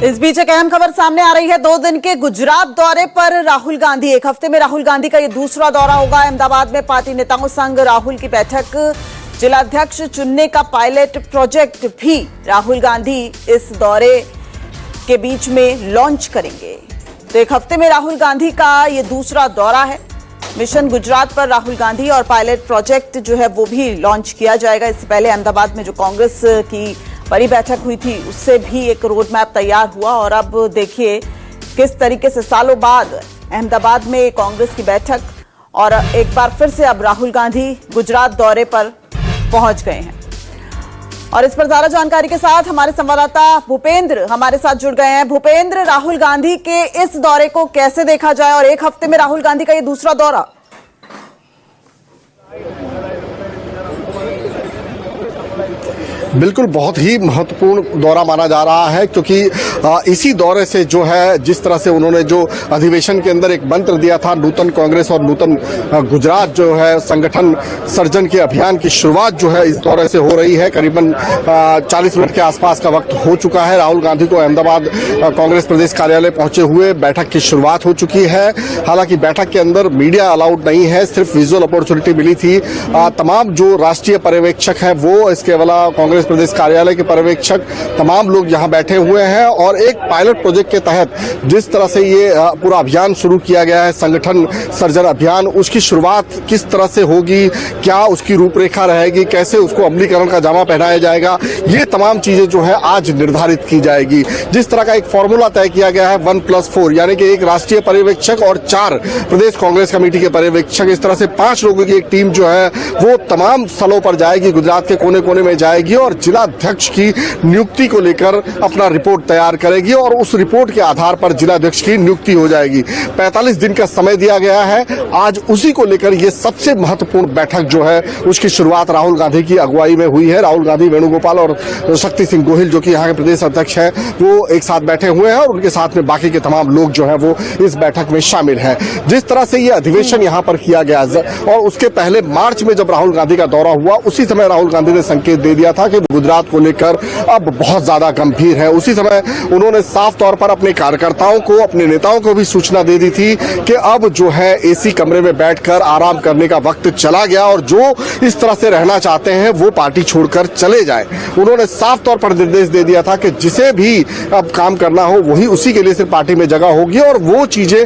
इस बीच एक अहम खबर सामने आ रही है। 2 दिन के गुजरात दौरे पर राहुल गांधी। एक हफ्ते में राहुल गांधी का यह दूसरा दौरा होगा। अहमदाबाद में पार्टी नेताओं संग राहुल की बैठक, जिलाध्यक्ष चुनने का पायलट प्रोजेक्ट भी राहुल गांधी इस दौरे के बीच में लॉन्च करेंगे। तो एक हफ्ते में राहुल गांधी का यह दूसरा दौरा है। मिशन गुजरात पर राहुल गांधी और पायलट प्रोजेक्ट जो है वो भी लॉन्च किया जाएगा। इससे पहले अहमदाबाद में जो कांग्रेस की बड़ी बैठक हुई थी उससे भी एक रोड मैप तैयार हुआ और अब देखिए किस तरीके से सालों बाद अहमदाबाद में कांग्रेस की बैठक और एक बार फिर से अब राहुल गांधी गुजरात दौरे पर पहुंच गए हैं। और इस पर ज्यादा जानकारी के साथ हमारे संवाददाता भूपेंद्र हमारे साथ जुड़ गए हैं। भूपेंद्र, राहुल गांधी के इस दौरे को कैसे देखा जाए और एक हफ्ते में राहुल गांधी का ये दूसरा दौरा? बिल्कुल बहुत ही महत्वपूर्ण दौरा माना जा रहा है, क्योंकि इसी दौरे से जो है जिस तरह से उन्होंने जो अधिवेशन के अंदर एक मंत्र दिया था, नूतन कांग्रेस और नूतन गुजरात जो है संगठन सर्जन के अभियान की शुरुआत जो है इस दौरे से हो रही है। करीबन 40 मिनट के आसपास का वक्त हो चुका है। राहुल गांधी को अहमदाबाद कांग्रेस प्रदेश कार्यालय पहुंचे हुए बैठक की शुरुआत हो चुकी है। हालांकि बैठक के अंदर मीडिया अलाउड नहीं है, सिर्फ विजुअल अपॉर्चुनिटी मिली थी। तमाम जो राष्ट्रीय पर्यवेक्षक है वो, इसके अलावा कांग्रेस प्रदेश कार्यालय के पर्यवेक्षक, तमाम लोग यहां बैठे हुए हैं और एक पायलट प्रोजेक्ट के तहत जिस तरह से ये पूरा अभियान शुरू किया गया है, संगठन सर्जन अभियान, उसकी शुरुआत किस तरह से होगी, क्या उसकी रूपरेखा रहेगी, कैसे उसको अमलीकरण का जामा पहनाया जाएगा, ये तमाम चीजें जो है आज निर्धारित की जाएगी। जिस तरह का एक फॉर्मूला तय किया गया है 1+4, यानी कि एक राष्ट्रीय पर्यवेक्षक और 4 प्रदेश कांग्रेस कमेटी के पर्यवेक्षक, इस तरह से 5 लोगों की एक टीम जो है वो तमाम स्थलों पर जाएगी, गुजरात के कोने कोने में जाएगी और जिलाध्यक्ष की नियुक्ति को लेकर अपना रिपोर्ट तैयार करेगी और उस रिपोर्ट के आधार पर जिलाध्यक्ष की नियुक्ति हो जाएगी। 45 दिन का समय दिया गया है। आज उसी को लेकर यह सबसे महत्वपूर्ण बैठक जो है उसकी शुरुआत राहुल गांधी की अगुवाई में हुई है। राहुल गांधी, वेणुगोपाल और शक्ति सिंह गोहिल जो कि यहाँ के प्रदेश अध्यक्ष हैं, वो एक साथ बैठे हुए हैं और उनके साथ में बाकी के तमाम लोग जो है वो इस बैठक में शामिल हैं। जिस तरह से यह अधिवेशन यहाँ पर किया गया और उसके पहले मार्च में जब राहुल गांधी का दौरा हुआ, उसी समय राहुल गांधी ने संकेत दे दिया था कि गुजरात को लेकर अब बहुत ज्यादा गंभीर है। उसी समय उन्होंने साफ तौर पर अपने कार्यकर्ताओं को, अपने नेताओं को भी सूचना दे दी थी कि अब जो है एसी कमरे में बैठकर आराम करने का वक्त चला गया और जो इस तरह से रहना चाहते हैं वो पार्टी छोड़कर चले जाएं। उन्होंने साफ तौर पर निर्देश दे दिया था कि जिसे भी अब काम करना हो वही उसी के लिए सिर्फ पार्टी में जगह होगी और वो चीजें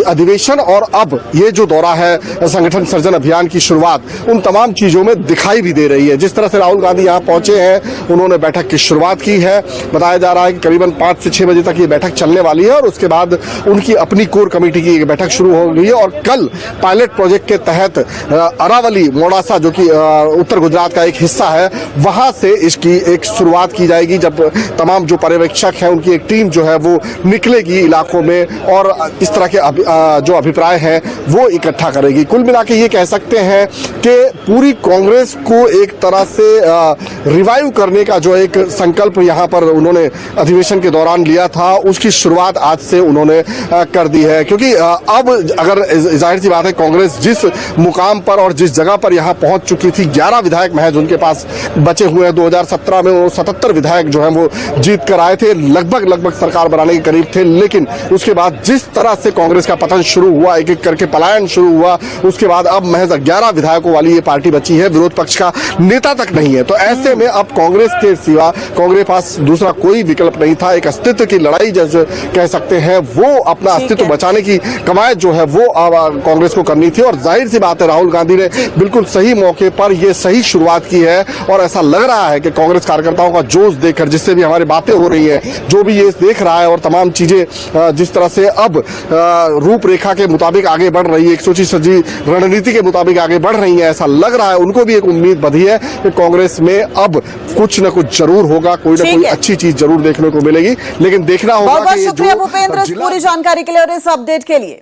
अधिवेशन और अब ये जो दौरा है संगठन सर्जन अभियान की शुरुआत, उन तमाम चीजों में दिखाई भी दे रही है। जिस तरह से राहुल गांधी यहाँ पहुंचे हैं, उन्होंने बैठक की शुरुआत की है। बताया जा रहा है कि करीबन 5 से 6 बजे तक ये बैठक चलने वाली है और उसके बाद उनकी अपनी कोर कमेटी की एक बैठक शुरू हो गई है और कल पायलट प्रोजेक्ट के तहत अरावली, मोडासा जो कि उत्तर गुजरात का एक हिस्सा है, वहां से इसकी एक शुरुआत की जाएगी, जब तमाम जो पर्यवेक्षक हैं उनकी एक टीम जो है वो निकलेगी इलाकों में और इस तरह के जो अभिप्राय हैं वो इकट्ठा करेगी। कुल मिला के ये कह सकते हैं कि पूरी कांग्रेस को एक तरह से रिवाइव करने का जो एक संकल्प यहाँ पर उन्होंने अधिवेशन के दौरान लिया था, उसकी शुरुआत आज से उन्होंने कर दी है। क्योंकि अब अगर जाहिर सी बात है, कांग्रेस जिस मुकाम पर और जिस जगह पर यहाँ पहुंच चुकी थी, 11 विधायक महज उनके पास बचे हुए हैं। 2017 में वो 77 विधायक जो हैं वो जीत कर आए थे, लगभग सरकार बनाने के करीब थे। लेकिन उसके बाद जिस तरह से कांग्रेस का पतन शुरू हुआ, एक एक करके पलायन शुरू हुआ, उसके बाद अब महज 11 विधायकों वाली ये पार्टी बची है, विरोध पक्ष का नेता तक नहीं है। तो ऐसे में अब कांग्रेस के सिवा कांग्रेस पास दूसरा कोई विकल्प नहीं था। एक अस्तित्व की लड़ाई जैसे कह सकते हैं, वो अपना अस्तित्व बचाने की कवायद जो है वो कांग्रेस को करनी थी और जाहिर सी बात है राहुल गांधी ने बिल्कुल सही मौके पर ये सही शुरुआत की है और ऐसा लग रहा है कि कांग्रेस कार्यकर्ताओं का जोश देखकर, जिससे भी हमारी बातें हो रही है, जो भी ये देख रहा है और तमाम चीजें जिस तरह से अब रूपरेखा के मुताबिक आगे बढ़ रही है, एक सोची सजी रणनीति के मुताबिक आगे बढ़ रही है, ऐसा लग रहा है उनको भी एक उम्मीद बंधी है कि कांग्रेस में अब कुछ न कुछ जरूर होगा, कोई ना कोई अच्छी चीज जरूर देखने को मिलेगी। लेकिन देखना होगा। बहुत शुक्रिया भूपेंद्र पूरी जानकारी के लिए और इस अपडेट के लिए।